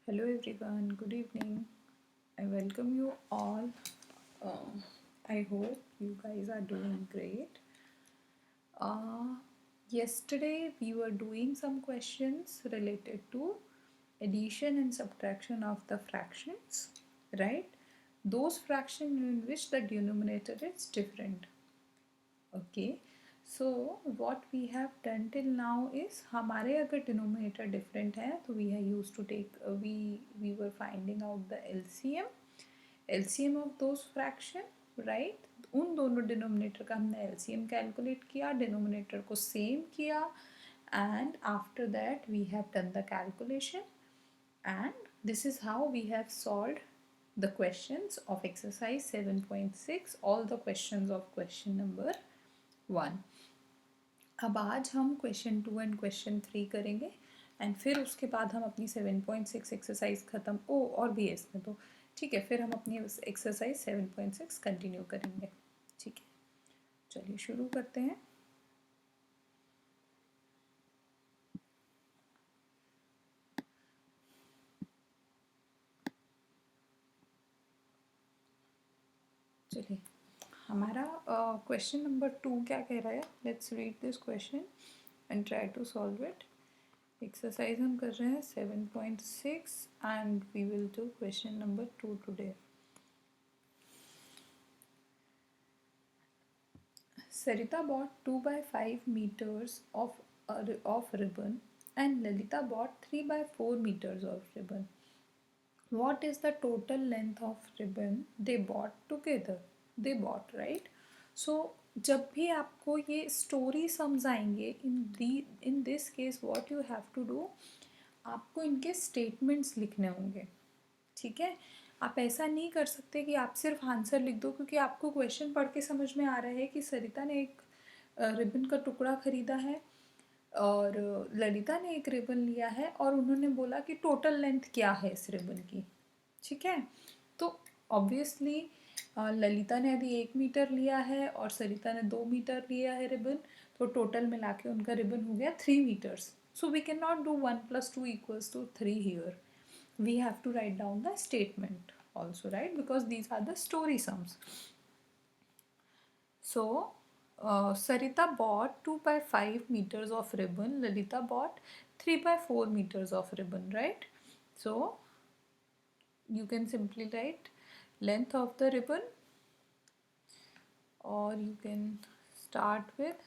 Hello everyone, good evening. I welcome you all. I hope you guys are doing great. Uh, Yesterday we were doing some questions related to addition and subtraction of the fractions, right? Those fractions in which the denominator is different. Okay, so what we have done till now is हमारे अगर denominator different है तो we are used to take we were finding out the LCM of those fraction, right? उन दोनों denominator का हमने LCM calculate किया, denominator को same किया, and after that we have done the calculation, and this is how we have solved the questions of exercise 7.6, all the questions of question number 1. अब आज हम क्वेश्चन 2 एंड क्वेश्चन 3 करेंगे and फिर उसके बाद हम अपनी 7.6 एक्सरसाइज ख़त्म और भी है इसमें तो ठीक है, फिर हम अपनी एक्सरसाइज 7.6 कंटिन्यू करेंगे। ठीक है, चलिए शुरू करते हैं। चलिए, हमारा क्वेश्चन नंबर 2 क्या कह रहा है, let's read this question and try to solve it. Exercise हम कर रहे हैं 7.6 and we will do question number 2 today. Sarita bought 2 by 5 meters of ribbon and Lalita bought 3 by 4 meters of ribbon. What is the total length of ribbon they bought together? They bought, right? So जब भी आपको ये story समझाएंगे in this case what you have to do, आपको इनके statements लिखने होंगे। ठीक है, आप ऐसा नहीं कर सकते कि आप सिर्फ आंसर लिख दो, क्योंकि आपको क्वेश्चन पढ़ के समझ में आ रहा है कि सरिता ने एक रिबन का टुकड़ा खरीदा है और ललिता ने एक रिबन लिया है और उन्होंने बोला कि टोटल लेंथ क्या है इस रिबन की। ठीक है, तो ऑब्वियसली ललिता ने अभी 1 मीटर लिया है और सरिता ने 2 मीटर लिया है रिबन, तो टोटल मिला के उनका रिबन हो गया 3 metres. So we can not do 1 + 2 = 3 here. We have to write down the statement also, right? Because these are the story sums. So Sarita bought 2 by 5 meters of ribbon, Lalita bought 3 by 4 meters of ribbon, right? So you can simply write length of the ribbon, or you can start with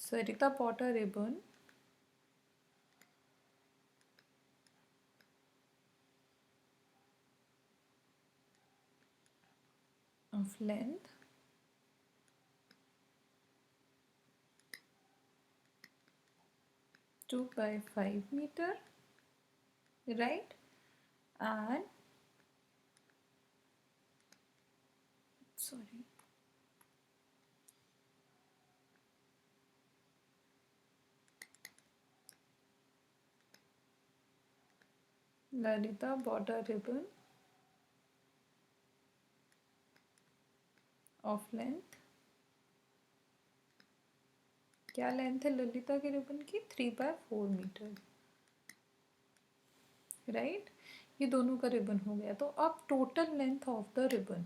Sarita bought a ribbon of length 2 by 5 meter, right? And sorry, Lalita bought a ribbon of length, क्या length है ललिता के ribbon की, 3/4 metre, right? ये दोनों का ribbon हो गया। तो अब total length of the ribbon,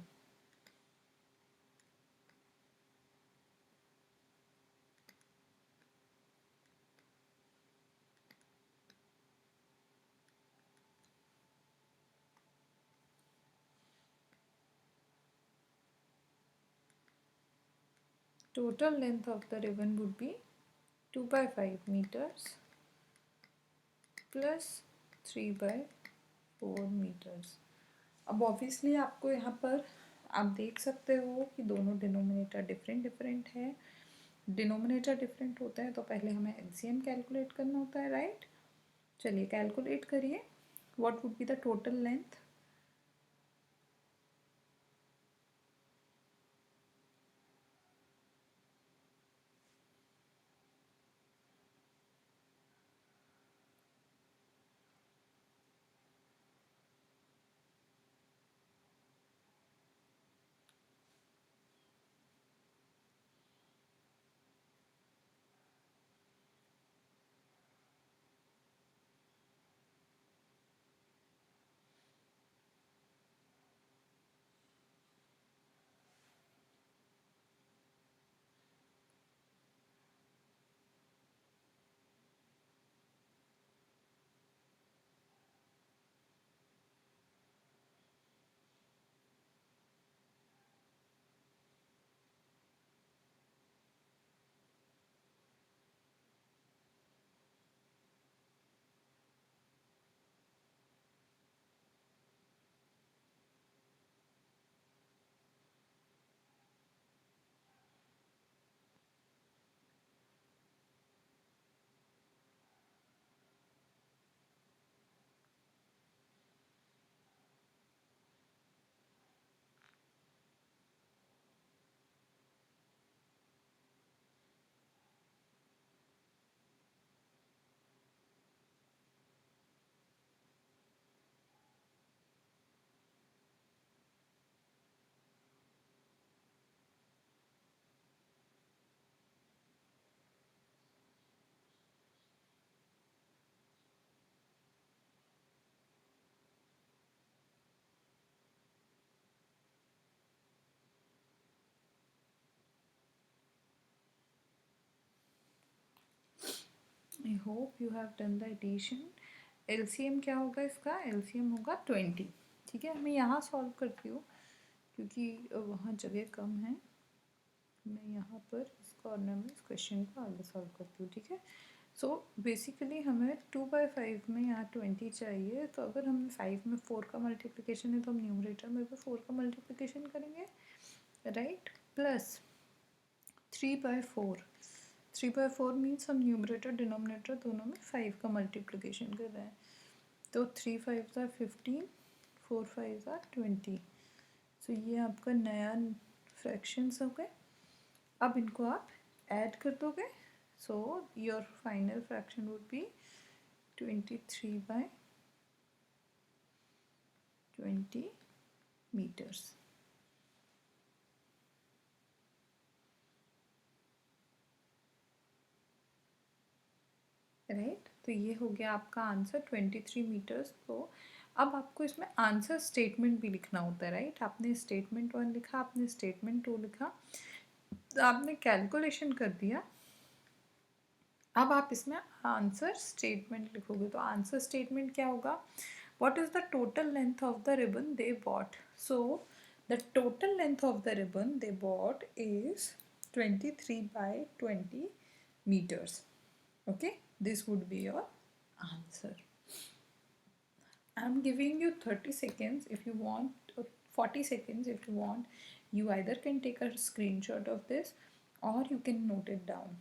total length of the ribbon would be 2/5 meters plus 3/4 meters। अब ऑब्वियसली आपको यहाँ पर आप देख सकते हो कि दोनों डिनोमिनेटर डिफरेंट डिफरेंट है। डिनोमिनेटर डिफरेंट होता है तो पहले हमें एलसीएम कैलकुलेट करना होता है, राइट? चलिए कैलकुलेट करिए, what would be the total length. I hope you have done the addition. LCM क्या होगा इसका? एलसीएम होगा 20। ठीक है, मैं यहाँ सॉल्व करती हूँ क्योंकि वहाँ जगह कम है। मैं यहाँ पर इस कॉर्नर में इस क्वेश्चन को आगे सॉल्व करती हूँ। ठीक है, सो बेसिकली हमें 2/5 में यहाँ 20 चाहिए, तो अगर हमें 5 में 4 का मल्टीप्लिकेशन है तो हम न्यूमरेटर में भी 4 का मल्टीप्लिकेशन करेंगे, राइट। प्लस 3/4, 3/4 मीन्स हम न्यूमरेटर डिनोमिनेटर दोनों में 5 का मल्टीप्लिकेशन कर रहे हैं, तो 3 5 are 15, 4 5 are 20। सो ये आपका नया फ्रैक्शंस हो गए। अब इनको आप ऐड कर दोगे, so your final fraction would be 23/20 meters। Right, तो ये हो गया आपका आंसर 23 मीटर्स। तो अब आपको इसमें आंसर स्टेटमेंट भी लिखना होता है, राइट। आपने स्टेटमेंट 1 लिखा, आपने स्टेटमेंट 2 लिखा, तो आपने कैलकुलेशन कर दिया। अब आप इसमें आंसर स्टेटमेंट लिखोगे, तो आंसर स्टेटमेंट क्या होगा? What is the total length of the ribbon they bought? So the total length of the ribbon they bought is 23/20 meters। Okay, this would be your answer. I'm giving you 30 seconds if you want, or 40 seconds if you want. You either can take a screenshot of this or you can note it down.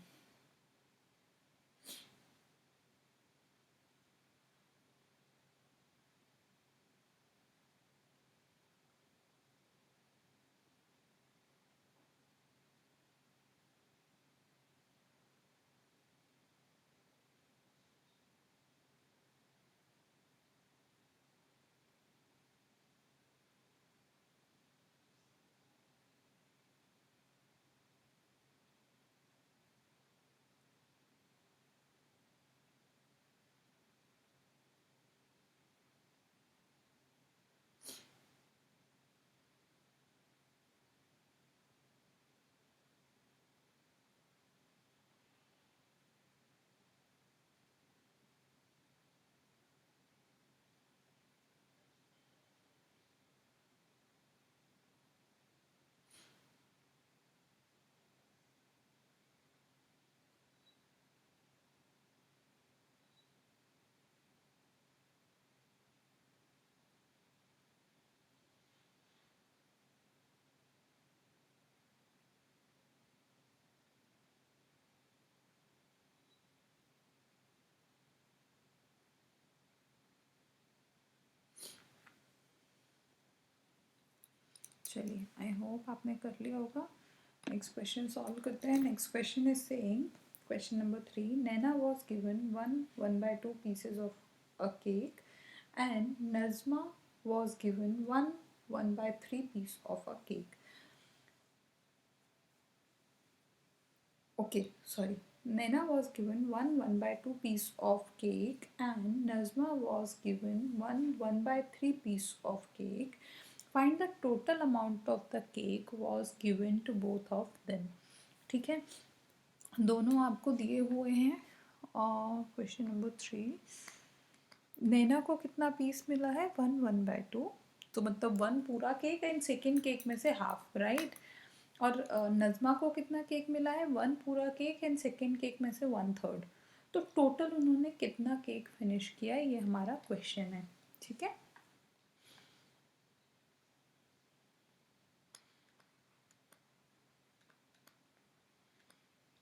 चलिए, I hope आपने कर लिया होगा। Next question solve करते हैं। Next question is saying, question number 3, Naina was given 1/2 pieces of a cake and Nazma was given 1/3 piece of a cake. Okay, sorry. Naina was given 1/2 piece of cake and Nazma was given 1/3 piece of cake. Find the total amount of the cake was given to both of them. ठीक है, दोनों आपको दिए हुए हैं। और question number 3, नैना को कितना पीस मिला है? 1/2, तो मतलब 1 पूरा केक एंड सेकेंड केक में से हाफ, राइट। और नज़मा को कितना केक मिला है? 1 पूरा केक एंड सेकेंड केक में से 1/3। तो टोटल उन्होंने कितना केक फिनिश किया है, ये हमारा क्वेश्चन है। ठीक है,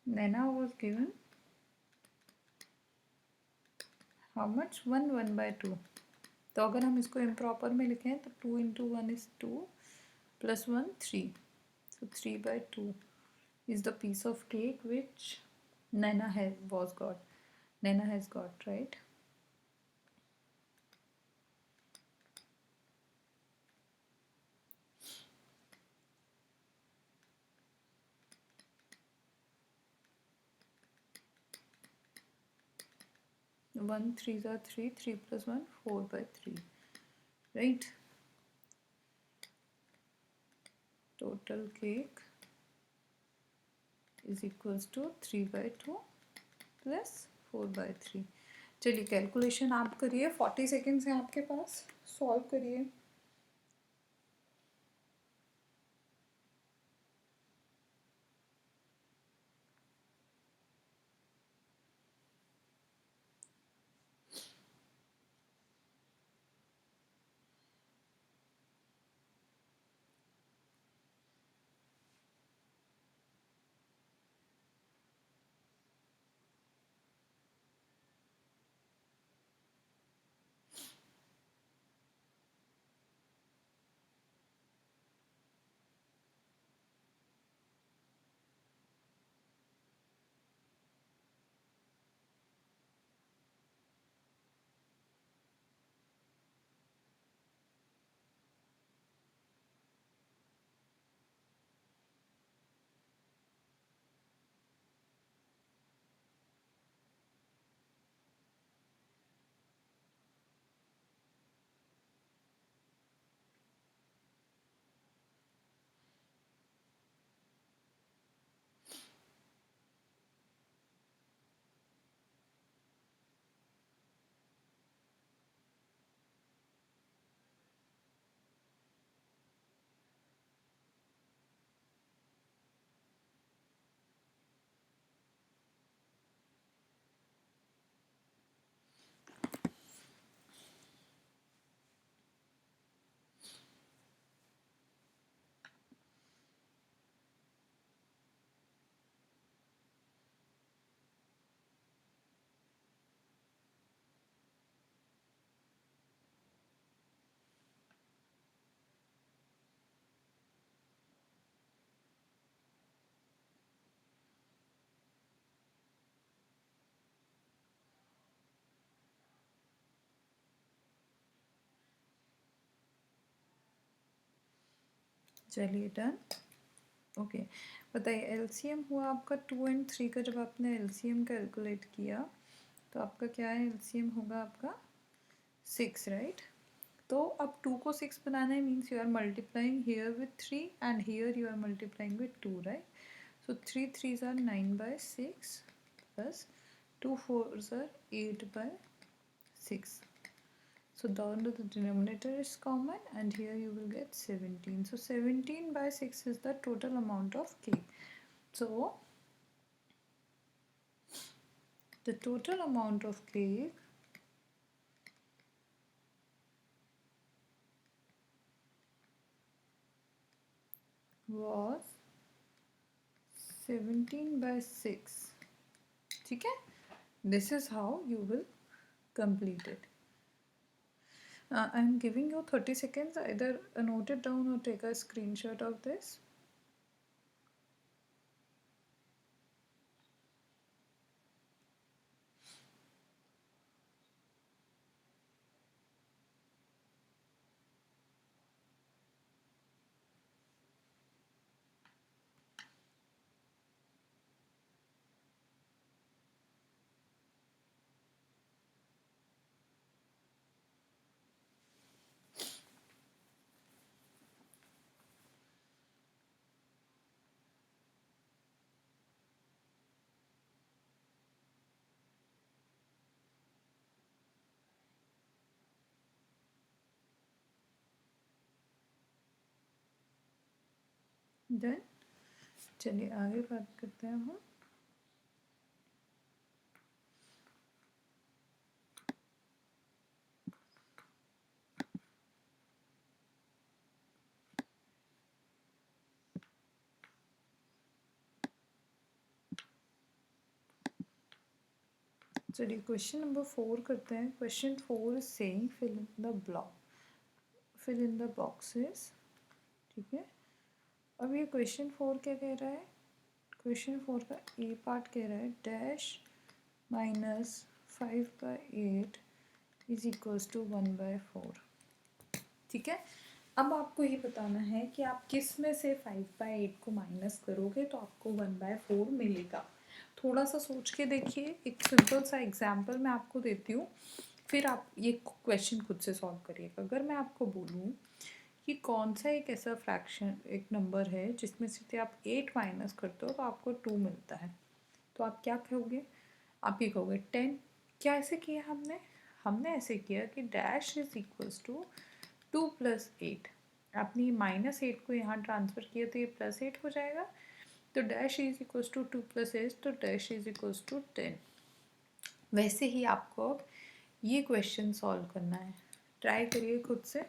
नैना वॉज गिवन हाउ मच? 1/2। तो अगर हम इसको इम्प्रॉपर में लिखें तो 2 × 1 is 2 + 1 3, so 3/2 is the piece of cake which Naina has got, right? 1 3s are 3, 3 + 1 4/3, right? Total cake is equals to 3/2 plus 4/3। चलिए कैलकुलेशन आप करिए, 40 सेकेंड्स हैं आपके पास, सॉल्व करिए। चलिए डन। ओके, बताइए एलसीएम हुआ आपका 2 और 3 का। जब आपने एलसीएम कैलकुलेट किया तो आपका क्या है, एलसीएम होगा आपका 6, राइट। तो अब 2 को 6 बनाना है, means you are multiplying here with 3 and here you are multiplying with 2, right. So 3 3s are 9/6 plus 2 4s are 8/6. So down to the denominator is common and here you will get 17. So 17/6 is the total amount of cake. So the total amount of cake was 17/6. ठीक है, this is how you will complete it. I am giving you 30 seconds, either note it down or take a screenshot of this. Then चलिए आगे बात करते हैं हम। चलिए question number 4 करते हैं। Question 4 is saying fill in the boxes. ठीक है, अब ये क्वेश्चन 4 क्या कह रहा है, क्वेश्चन 4 का ए पार्ट कह रहा है -5/8 इज इक्वल्स टू 1/4। ठीक है, अब आपको ये बताना है कि आप किस में से 5/8 को माइनस करोगे तो आपको 1/4 मिलेगा। थोड़ा सा सोच के देखिए, एक सिंपल सा एग्जाम्पल मैं आपको देती हूँ, फिर आप ये क्वेश्चन खुद से सॉल्व करिएगा। अगर मैं आपको बोलूँ कि कौन सा एक ऐसा फ्रैक्शन, एक नंबर है जिसमें से आप 8 माइनस करते हो तो आपको 2 मिलता है, तो आप क्या कहोगे? आप ये कहोगे 10। क्या ऐसे किया हमने? हमने ऐसे किया कि डैश इज इक्वल्स टू 2+8। आपने ये -8 को यहाँ ट्रांसफ़र किया तो ये +8 हो जाएगा। तो डैश इज इक्वल्स टू 2+8, तो डैश इज इक्वल्स टू 10। वैसे ही आपको अब ये क्वेश्चन सॉल्व करना है। ट्राई करिए खुद से।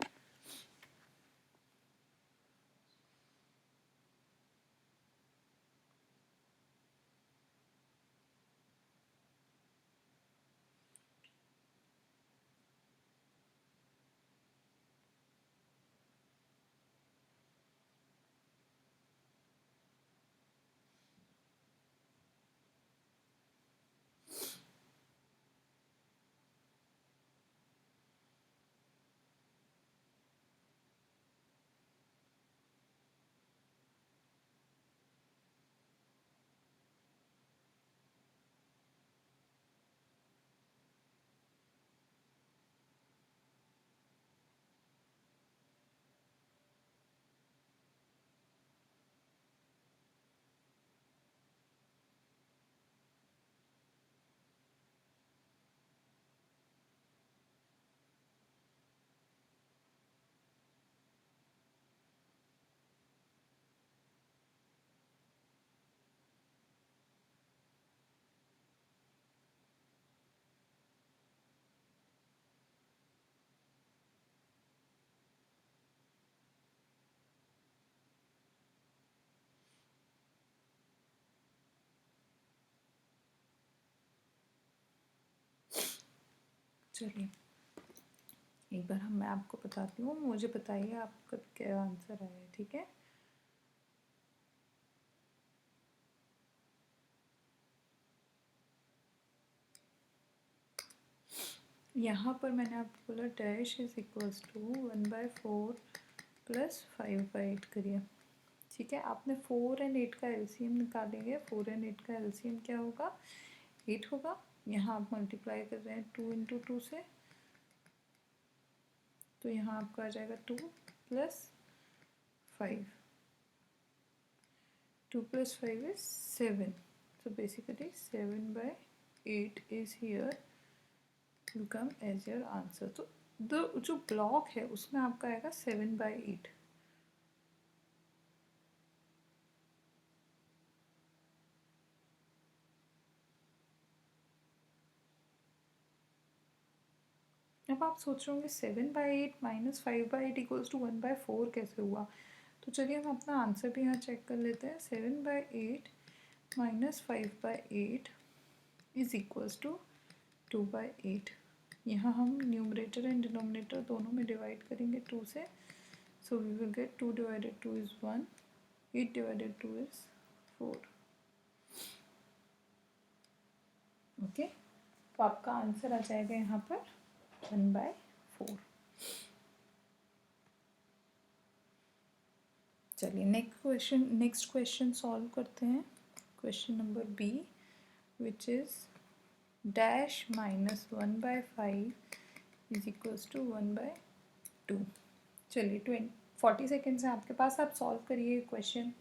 चलिए एक बार मैं आपको बताती हूँ, मुझे बताइए आपका क्या आंसर आया है, ठीक है? यहाँ पर मैंने आपको बोला dash is equals to 1/4 plus 5/8 करिए, ठीक है? आपने 4 और 8 का एलसीएम निकालेंगे। 4 और 8 का एलसीएम क्या होगा? 8 होगा। यहाँ आप मल्टीप्लाई कर रहे हैं 2 इंटू 2 से, तो यहाँ आपका आ जाएगा 2 + 5। 2 + 5 is 7. So basically 7/8 is here, will come as your answer. तो जो ब्लॉक है उसमें आपका आएगा 7/8। अब आप सोच रहे होंगे 7/8 - 5/8 इक्वल्स टू 1/4 कैसे हुआ? तो चलिए हम अपना आंसर भी यहाँ चेक कर लेते हैं। 7/8 - 5/8 इज इक्वल्स टू 2/8। यहाँ हम न्यूमरेटर एंड डिनोमिनेटर दोनों में डिवाइड करेंगे 2 से, so we will get 2 / 2 is 1, 8 / 2 is 4। Okay, तो आपका आंसर आ जाएगा यहाँ पर 1/4। चलिए नेक्स्ट क्वेश्चन सॉल्व करते हैं। Question number B, which is dash -1/5 is equals to 1/2। चलिए 40 सेकेंड्स है आपके पास, आप सॉल्व करिए क्वेश्चन।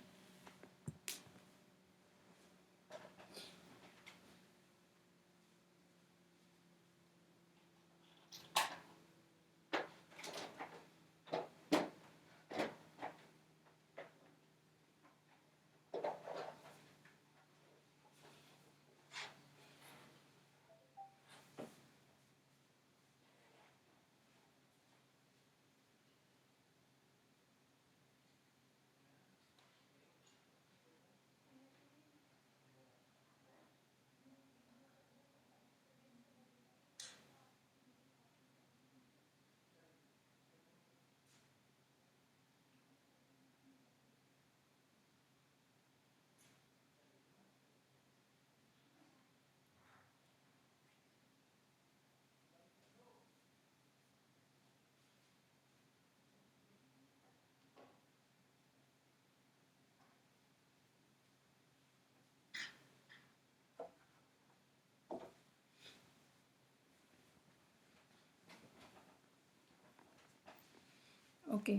Okay,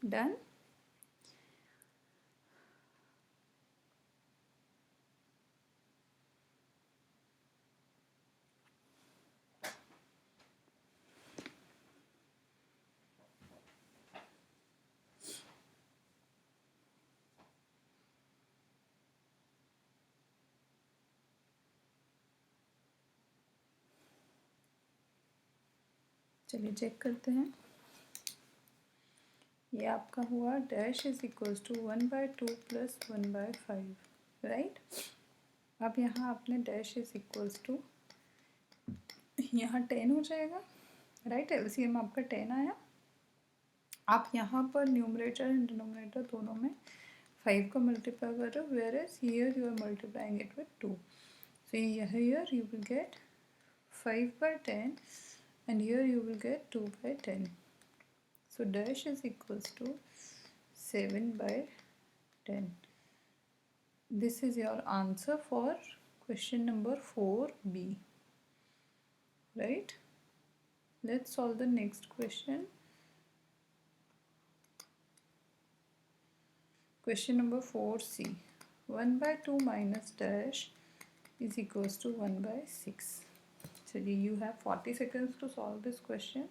done. चलिए चेक करते हैं। ये आपका हुआ dash is equals to 1/2 plus 1/5, right. अब यहाँ आपने डैश इज इक्वल्स टू, यहाँ 10 हो जाएगा, राइट। एलसीएम आपका 10 आया। आप यहाँ पर न्यूमरेटर एंड डिनोमिनेटर दोनों में 5 का मल्टीप्लाई कर रहे हो, whereas here you are multiplying it with 2. So here you will get 5/10 and here you will get 2/10. So dash is equals to 7/10. This is your answer for question number 4B, right? Let's solve the next question. Question number 4C. 1/2 minus dash is equals to 1/6. So you have 40 seconds to solve this question.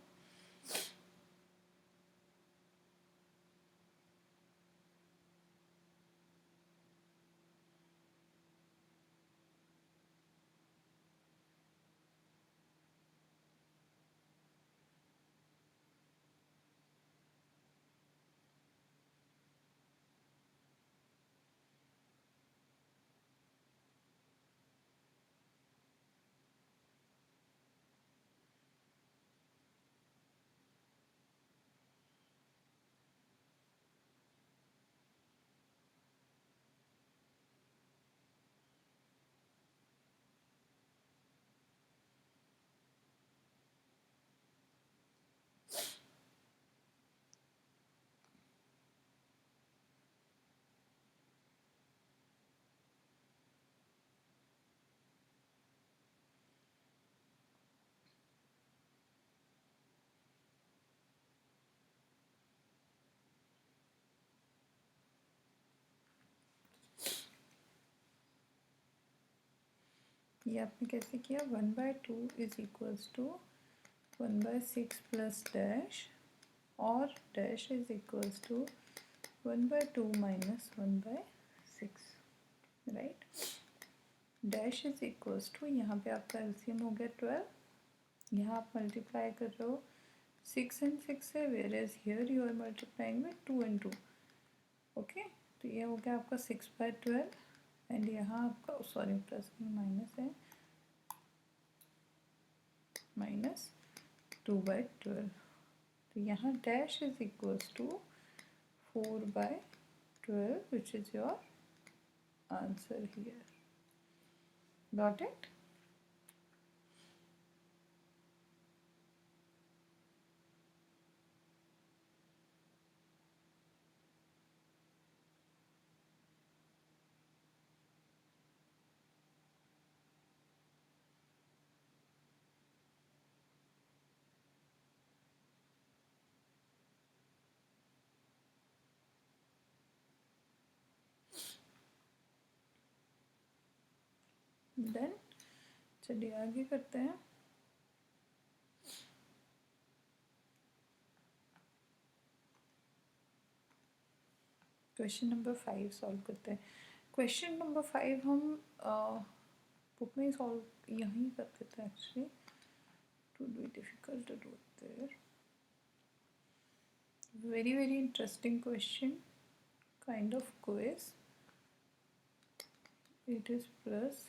ये आपने कैसे किया? 1/2 is equals to 1/6 plus dash, और dash is equals to 1/2 minus 1/6, right. Dash is equals to, यहाँ पे आपका LCM हो गया 12, यहाँ आप मल्टीप्लाई कर रहे हो 6 and 6 है, whereas here you are multiplying with 2 and 2, okay. तो ये हो गया आपका 6/12 एंड यहाँ आपका सॉरी प्लस नहीं माइनस है, माइनस 2/12. तो यहाँ dash is equals to 4/12 which is your answer here. Got it? Then चलिए आगे करते हैं। क्वेश्चन नंबर 5 सॉल्व करते हैं। क्वेश्चन नंबर 5 हम बुक में ही सॉल्व यहीं कर देते हैं actually, to be difficult to do there. Very interesting question, kind of quiz. It is plus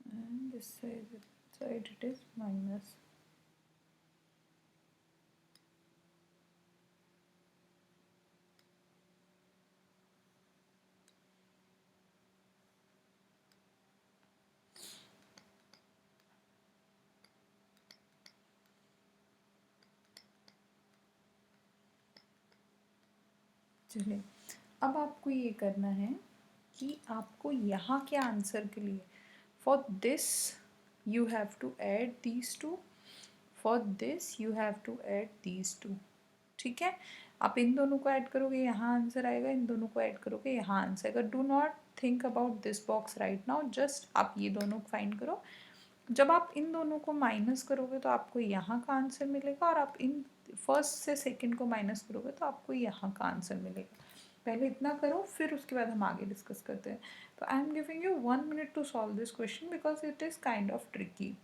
and this side it is minus. चलिए अब आपको ये करना है कि आपको यहाँ के आंसर के लिए, for this you have to add these two, for this you have to add these two, ठीक है। आप इन दोनों को ऐड करोगे यहाँ आंसर आएगा, इन दोनों को ऐड करोगे यहाँ आंसर आएगा। Do not think about this box right now, just आप ये दोनों फाइंड करो। जब आप इन दोनों को माइनस करोगे तो आपको यहाँ का आंसर मिलेगा, और आप इन फर्स्ट से सेकंड को माइनस करोगे तो आपको यहाँ का आंसर मिलेगा। पहले इतना करो, फिर उसके बाद हम आगे डिस्कस करते हैं। तो I am giving you 1 minute to solve this question because it is kind of tricky.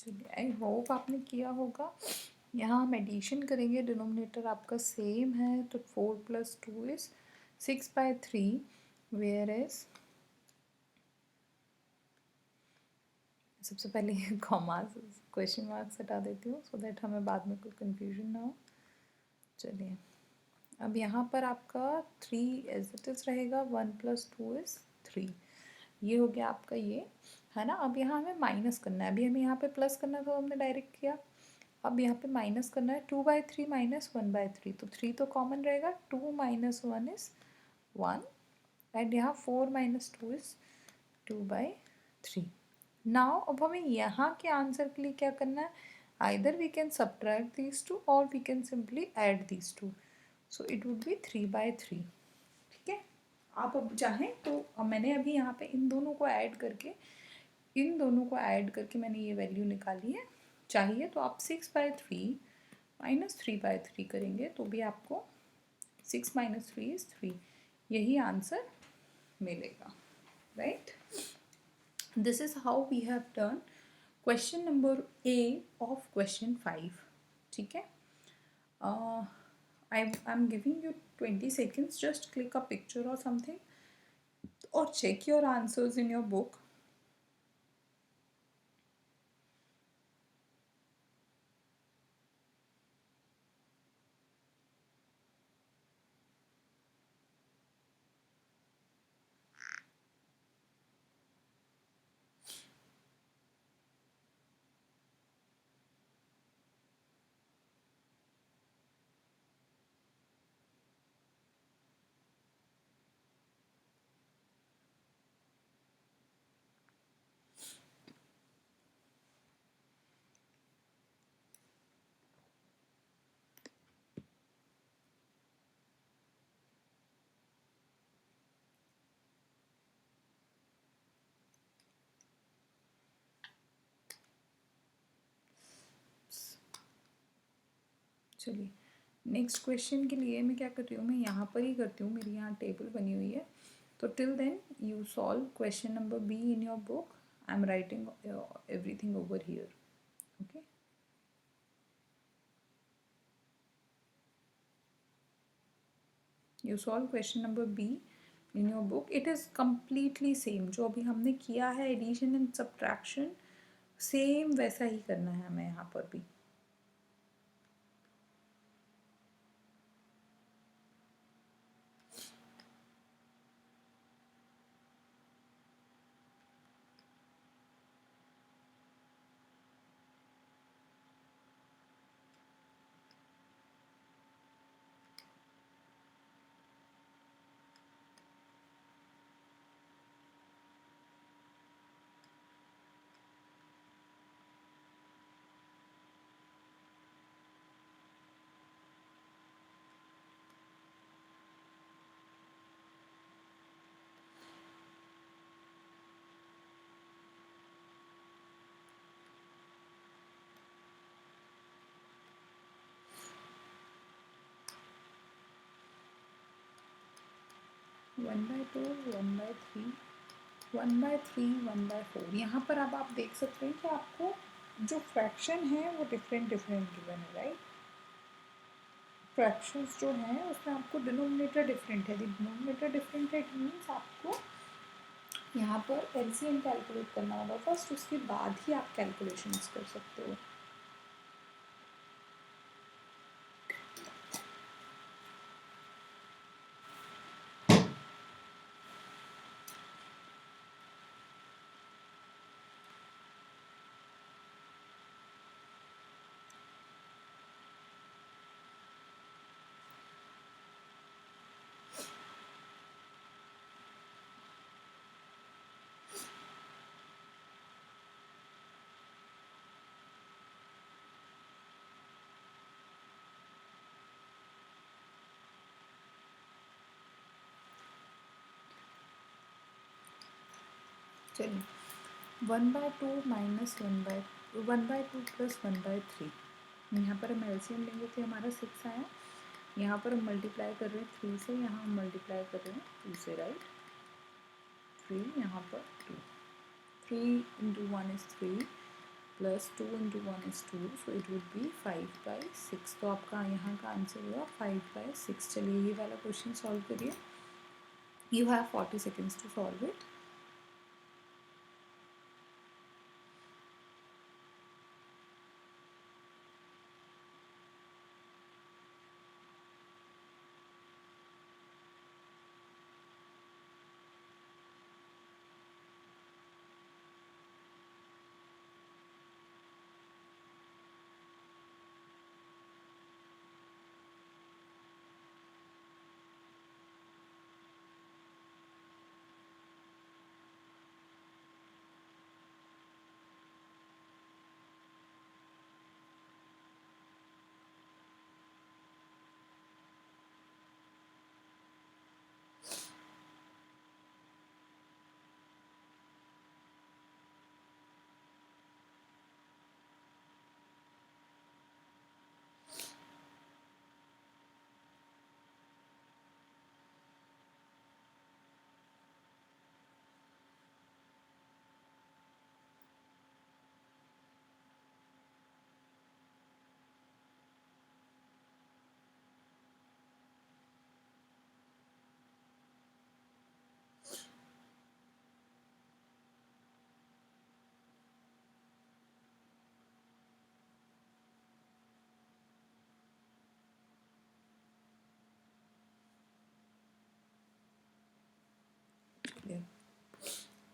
चलिए, आई होप आपने किया होगा। यहाँ हम एडिशन करेंगे, डिनोमिनेटर आपका सेम है, तो 4 + 2 इज़ 6/3, वेयर इज सबसे पहले कॉमा क्वेश्चन मार्क्स हटा देती हूँ सो दैट हमें बाद में कोई कन्फ्यूजन ना हो। चलिए, अब यहाँ पर आपका 3 एज इट इज़ रहेगा, 1 + 2 इज़ 3। ये हो गया आपका, ये है ना। अब यहाँ हमें माइनस करना है, अभी हमें यहाँ पे प्लस करना था, हमने डायरेक्ट किया। अब यहाँ पे माइनस करना है, 2/3 - 1/3, तो 3 तो कॉमन रहेगा, 2 - 1 इज़ 1, एंड यहाँ 4 - 2 इज़ 2/3। नाउ अब हमें यहाँ के आंसर के लिए क्या करना है, either we can subtract these two और we can simply add these two, so it would be 3/3। ठीक है, आप अब चाहें तो मैंने अभी यहाँ पे इन दोनों को ऐड करके मैंने ये वैल्यू निकाली है। चाहिए तो आप 6/3 - 3/3 करेंगे तो भी आपको 6 - 3 इज़ 3, यही आंसर मिलेगा, right. This is how we have done question number A of question 5. ठीक है, I'm giving you 20 seconds, just click a picture or something or check your answers in your book. चलिए, next question के लिए मैं क्या कर रही हूँ, मैं यहाँ पर ही करती हूँ, मेरी यहाँ टेबल बनी हुई है। तो till then you solve question number B in your book, I am writing everything over here, okay. You solve question number B in your book, it is completely same, जो अभी हमने किया है एडिशन एंड सब्ट्रैक्शन, सेम वैसा ही करना है हमें यहाँ पर भी। वन बाय टू, 1/3, 1/3, 1/4, यहाँ पर अब आप देख सकते हैं कि आपको जो फ्रैक्शन है वो डिफरेंट गिवन है, राइट। फ्रैक्शंस जो हैं उसमें आपको डिनोमिनेटर डिफरेंट है, डिनोमिनेटर डिफरेंट है, इट मीन्स आपको यहाँ पर एलसीएम कैलकुलेट करना होगा फर्स्ट, उसके बाद ही आप कैलकुलेशंस कर सकते हो। चलिए, 1/2 - 1/2 + 1/3, यहाँ पर हम एलसीएम लेंगे तो हमारा 6 आया, यहाँ पर हम मल्टीप्लाई कर रहे हैं 3 से, यहाँ हम मल्टीप्लाई कर रहे हैं 2 से, राइट। 3 यहाँ पर 2, 3 × 1 is 3, plus 2 × 1 is 2, so it would be 5/6. तो आपका यहाँ का आंसर हुआ 5/6. चलिए ये वाला क्वेश्चन सॉल्व करिए. You have 40 seconds to solve it.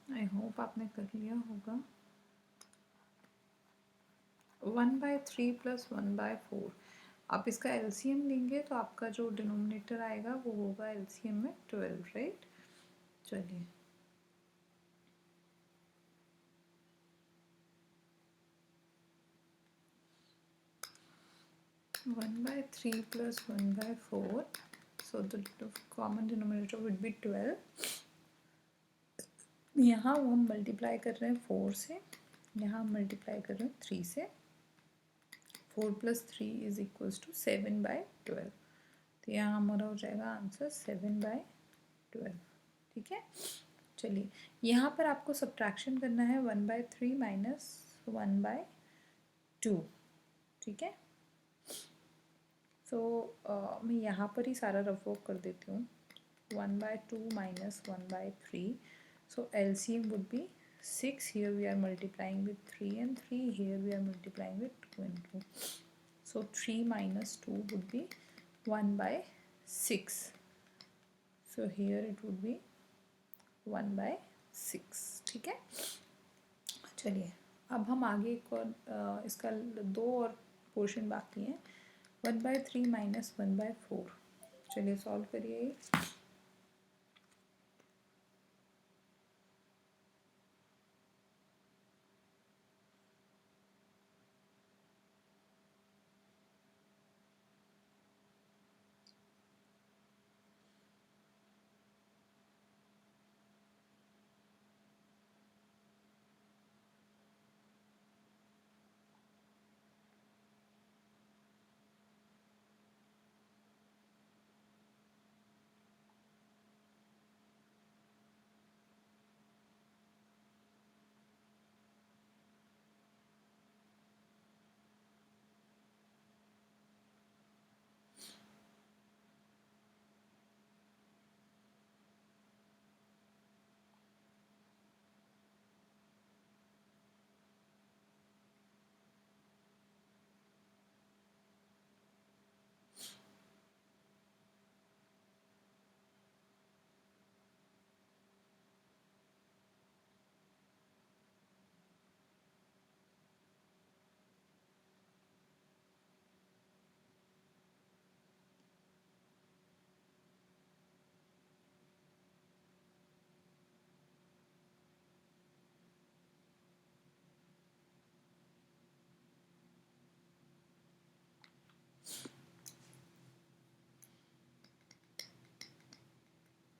I hope आपने कर लिया होगा. 1/3 + 1/4. आप इसका एलसीएम लेंगे तो आपका जो डिनोमिनेटर आएगा वो होगा एलसीएम में 12, राइट. चलिए 1/3 + 1/4. So the common denominator would be 12. यहाँ वो हम मल्टीप्लाई कर रहे हैं 4 से, यहाँ हम मल्टीप्लाई कर रहे हैं 3 से. 4 + 3 = 7/12. तो यहाँ हमारा हो जाएगा आंसर 7/12. ठीक है. चलिए यहाँ पर आपको सब्ट्रैक्शन करना है 1/3 - 1/2. ठीक है. सो मैं यहाँ पर ही सारा रफ वर्क कर देती हूँ. 1/2 - 1/3. So LCM would be 6. Here we are multiplying with 3 and 3. Here we are multiplying with 2 and 2. So 3 - 2 would be 1/6. So here it would be 1/6. ठीक है. चलिए अब हम आगे एक और इसका 2 और पोर्शन बाकी हैं. 1/3 - 1/4. चलिए सॉल्व करिए.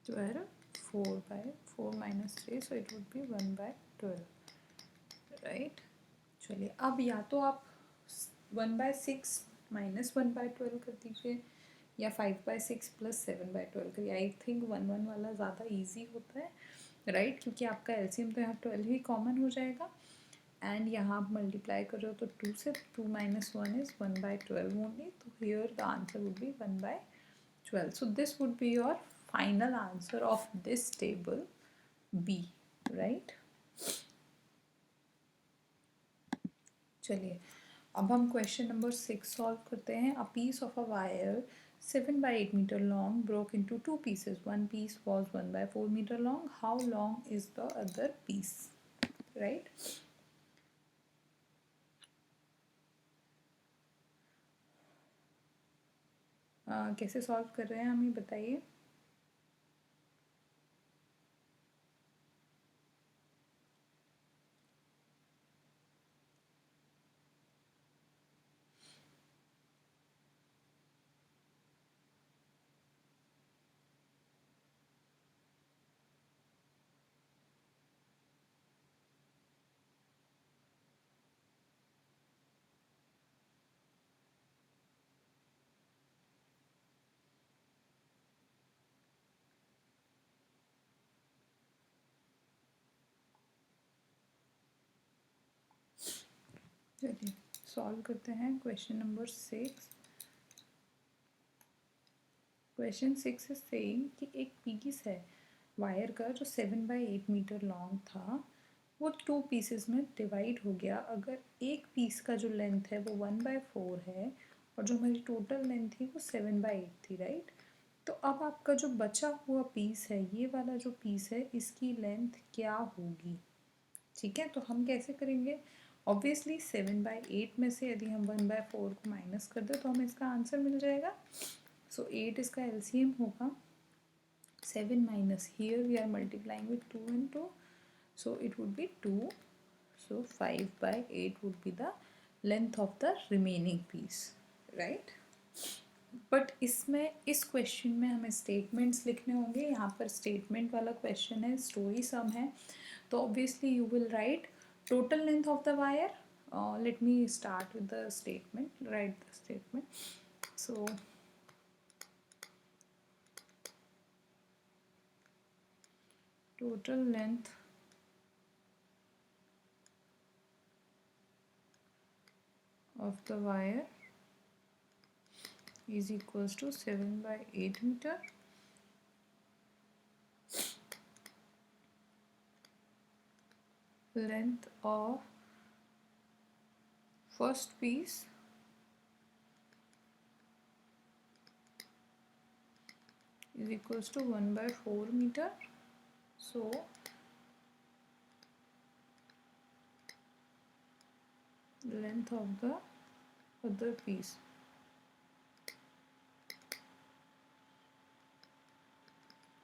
12. 4/4 - 3. So it would be 1/12. Right. चलिए अब या तो आप 1/6 - 1/12 कर दीजिए या 5/6 + 7/12 करिए. आई थिंक 1 वाला ज़्यादा इजी होता है, राइट. क्योंकि आपका एलसीएम तो यहाँ 12 ही कॉमन हो जाएगा. एंड यहाँ आप मल्टीप्लाई कर रहे हो तो 2 से 2 minus 1 is 1/12 only. So here the answer would be 1/12. So this would be your final answer of this table B, right? चलिए अब हम क्वेश्चन नंबर 6 सॉल्व करते हैं. A piece of a wire 7/8 meter long broke into two pieces. One piece was 1/4 meter long. How long is the other piece? Right? कैसे solve कर रहे हैं हम, ये बताइए. चलिए सॉल्व करते हैं question number 6. Question 6 is saying कि एक पीस है वायर का जो 7/8 मीटर लॉन्ग था, वो 2 पीसेस में डिवाइड हो गया. अगर एक पीस का जो लेंथ है वो 1/4 है और जो हमारी टोटल लेंथ थी वो 7/8 थी, राइट. तो अब आपका जो बचा हुआ पीस है, ये वाला जो पीस है, इसकी लेंथ क्या होगी. ठीक है, तो हम कैसे करेंगे. ऑब्वियसली 7/8 में से यदि हम 1/4 को माइनस कर दे तो हमें इसका आंसर मिल जाएगा. सो 8 इसका एलसीएम होगा. 7 minus here we are multiplying with 2 and 2, so it would be 2. So 5/8 would be the length of the remaining piece, right? But इसमें इस क्वेश्चन में हमें स्टेटमेंट्स लिखने होंगे. यहाँ पर स्टेटमेंट वाला क्वेश्चन है, स्टोरी सम है, तो obviously you will write total length of the wire. Let me start with the statement. Right the statement. So total length of the wire is equals to 7/8 meter. Length of first piece is equals to 1/4 meter. So length of the other piece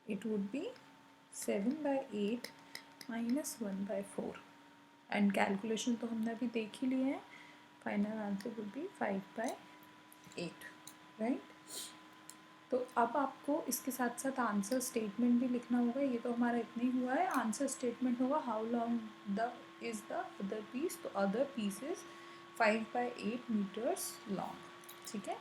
it would be 7/8 minus 1/4. And calculation तो हमने अभी देख ही लिए हैं. Final answer would be 5/8, right. तो अब आपको इसके साथ साथ आंसर स्टेटमेंट भी लिखना होगा. ये तो हमारा इतना ही हुआ है. आंसर स्टेटमेंट होगा how long the is the other piece. तो other piece is 5/8 meters long. ठीक है.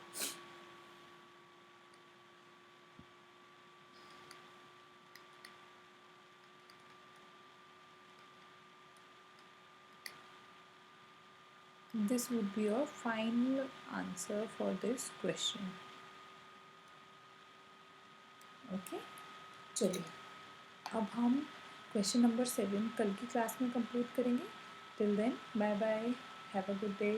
This would be your final answer for this question. Okay. चलिए अब हम क्वेश्चन नंबर 7 कल की क्लास में कंप्लीट करेंगे. Till then bye bye, have a good day.